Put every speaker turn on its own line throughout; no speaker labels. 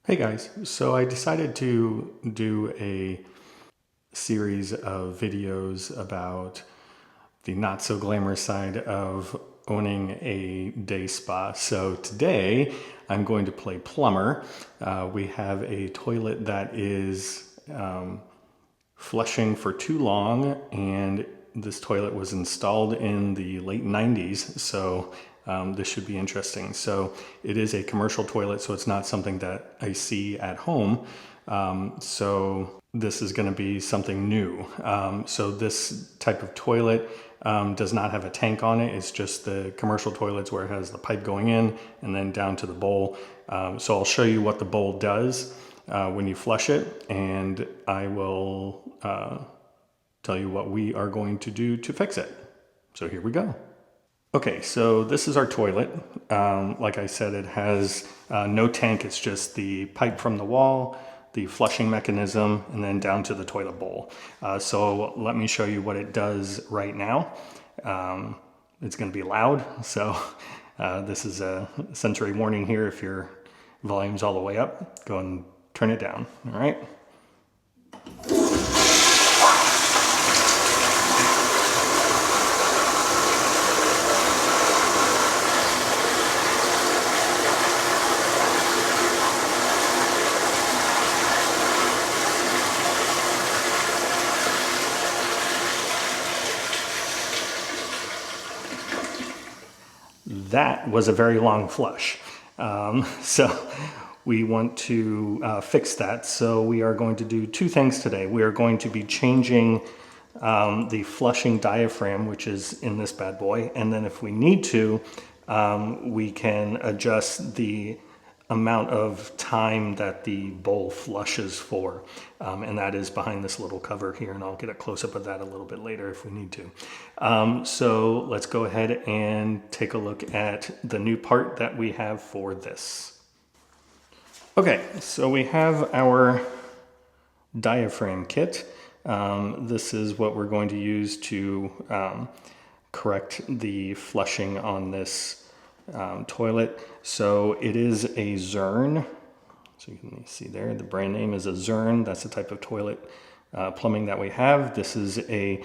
Hey guys, so I decided to do a series of videos about the not so glamorous side of owning a day spa. So today I'm going to play plumber. We have a toilet that is flushing for too long, and this toilet was installed in the late 90s, so this should be interesting. So it is a commercial toilet, so it's not something that I see at home. So this is going to be something new. So this type of toilet does not have a tank on it. It's just the commercial toilets where it has the pipe going in and then down to the bowl. So I'll show you what the bowl does when you flush it, and I will tell you what we are going to do to fix it. So here we go. Okay, so this is our toilet. Like I said, it has no tank. It's just the pipe from the wall, the flushing mechanism, and then down to the toilet bowl. So let me show you what it does right now. It's going to be loud, so this is a sensory warning here. If your volume's all the way up, go and turn it down, all right? That was a very long flush. So we want to fix that. So we are going to do two things today. We are going to be changing the flushing diaphragm, which is in this bad boy. And then if we need to, we can adjust the amount of time that the bowl flushes for. And that is behind this little cover here, and I'll get a close-up of that a little bit later if we need to. So let's go ahead and take a look at the new part that we have for this. Okay, so we have our diaphragm kit. This is what we're going to use to correct the flushing on this toilet. So it is a Zurn. So you can see there, the brand name is a Zurn. That's the type of toilet plumbing that we have. This is a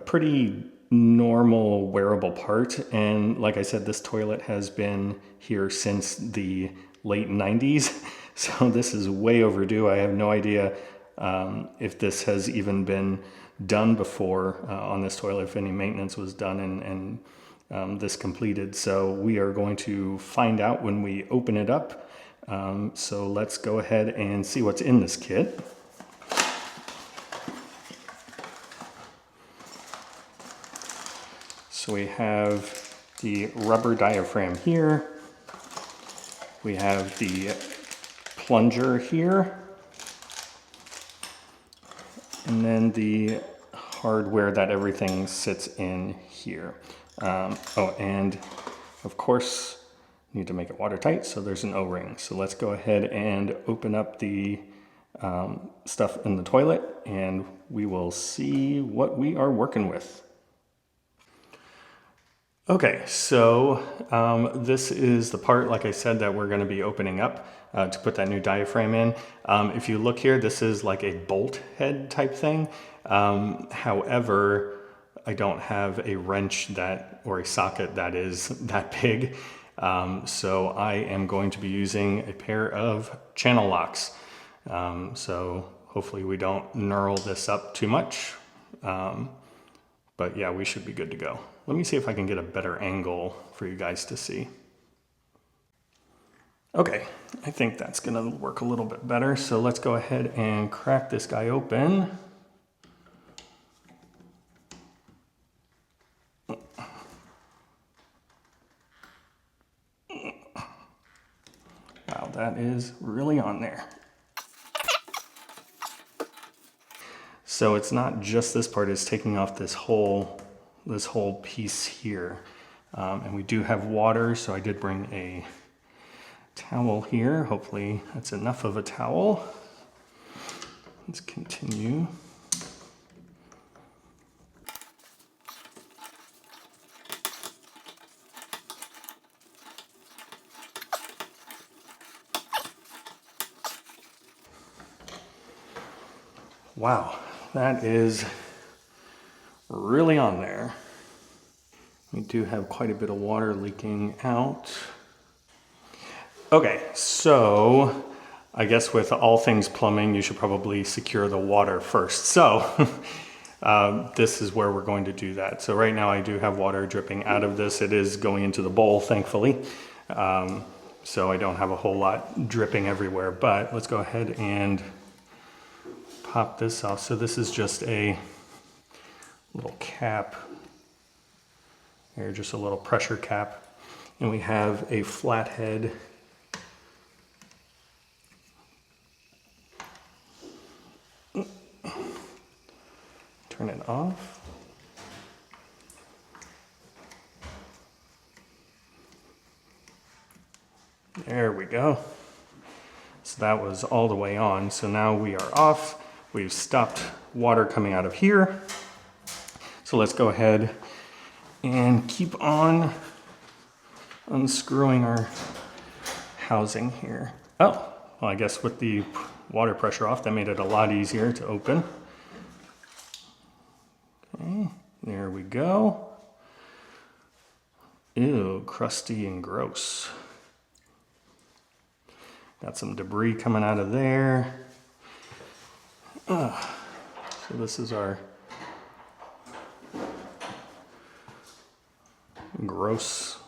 pretty normal wearable part. And like I said, this toilet has been here since the late 90s. So this is way overdue. I have no idea if this has even been done before on this toilet, if any maintenance was done and this completed. So we are going to find out when we open it up. So let's go ahead and see what's in this kit. So we have the rubber diaphragm here. We have the plunger here. And then the hardware that everything sits in here. Oh, and of course, need to make it watertight, so there's an O-ring. So let's go ahead and open up the stuff in the toilet, and we will see what we are working with. Okay, so this is the part, like I said, that we're going to be opening up to put that new diaphragm in. If you look here, this is like a bolt head type thing. However, I don't have a wrench that, or a socket that is that big. So I am going to be using a pair of channel locks. So hopefully we don't knurl this up too much. But yeah, we should be good to go. Let me see if I can get a better angle for you guys to see. Okay, I think that's gonna work a little bit better. So let's go ahead and crack this guy open. Wow, that is really on there. So it's not just this part, it's taking off this whole piece here. And we do have water, so I did bring a towel here. Hopefully that's enough of a towel. Let's continue. Wow, that is really on there. We do have quite a bit of water leaking out. Okay, so I guess with all things plumbing, you should probably secure the water first. So this is where we're going to do that. So right now I do have water dripping out of this. It is going into the bowl, thankfully. So I don't have a whole lot dripping everywhere, but let's go ahead and pop this off. So this is just a little cap here, just a little pressure cap. And we have a flathead. Turn it off. There we go. So that was all the way on. So now we are off. We've stopped water coming out of here. So let's go ahead and keep on unscrewing our housing here. Oh, well, I guess with the water pressure off, that made it a lot easier to open. Okay, there we go. Ew, crusty and gross. Got some debris coming out of there. So this is our gross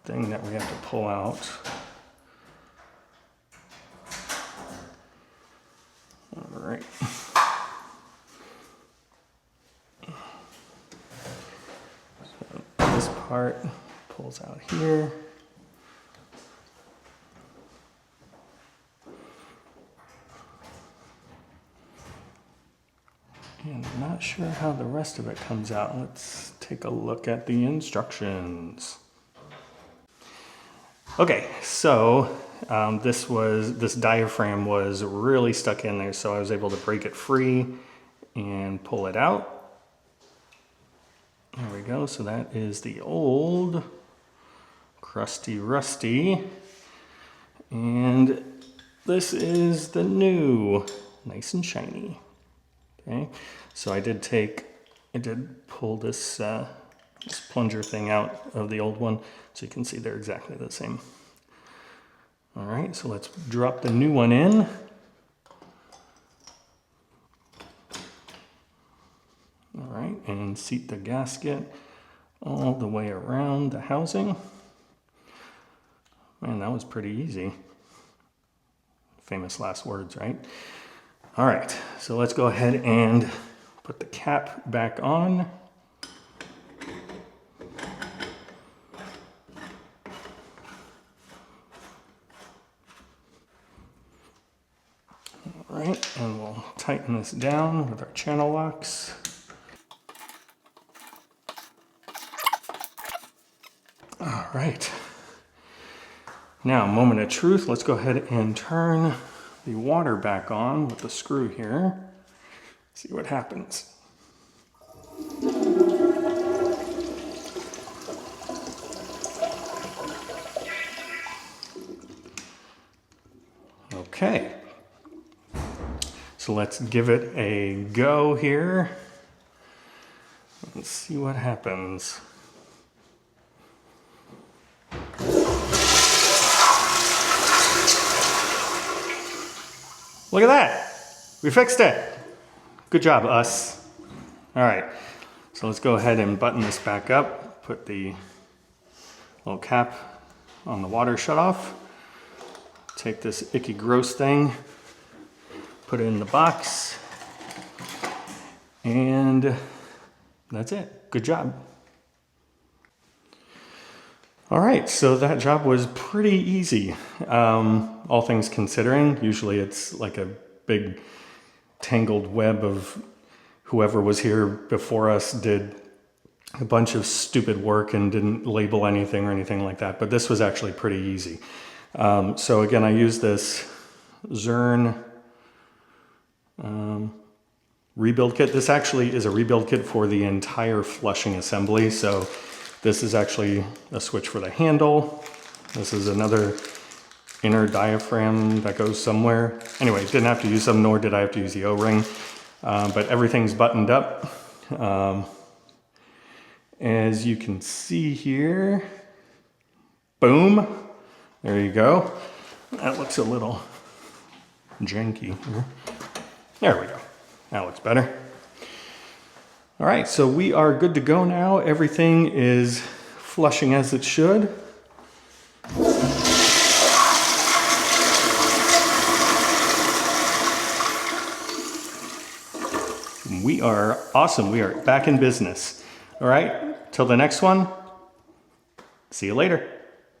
thing that we have to pull out. All right. So this part pulls out here. And I'm not sure how the rest of it comes out. Let's take a look at the instructions. Okay, so this diaphragm was really stuck in there, so I was able to break it free and pull it out. There we go. So that is the old crusty rusty, and this is the new, nice and shiny. Okay, so I did pull this this plunger thing out of the old one, so you can see they're exactly the same. All right, so let's drop the new one in. All right, and seat the gasket all the way around the housing. Man, that was pretty easy. Famous last words, right? All right, so let's go ahead and put the cap back on. All right, and we'll tighten this down with our channel locks. All right. Now, moment of truth, let's go ahead and turn the water back on with the screw here. See what happens. Okay. So let's give it a go here. Let's see what happens. Look at that. We fixed it. Good job, us. All right. So let's go ahead and button this back up. Put the little cap on the water shutoff. Take this icky gross thing, put it in the box, and that's it. Good job. All right, so that job was pretty easy, all things considering. Usually it's like a big tangled web of whoever was here before us did a bunch of stupid work and didn't label anything or anything like that, but this was actually pretty easy. So again, I used this Zurn rebuild kit. This actually is a rebuild kit for the entire flushing assembly. So this is actually a switch for the handle. This is another inner diaphragm that goes somewhere. Anyway, didn't have to use them, nor did I have to use the O-ring. but everything's buttoned up. As you can see here, boom, there you go. That looks a little janky here. There we go, that looks better. All right, so we are good to go now. Everything is flushing as it should. We are awesome, we are back in business. All right, till the next one, see you later.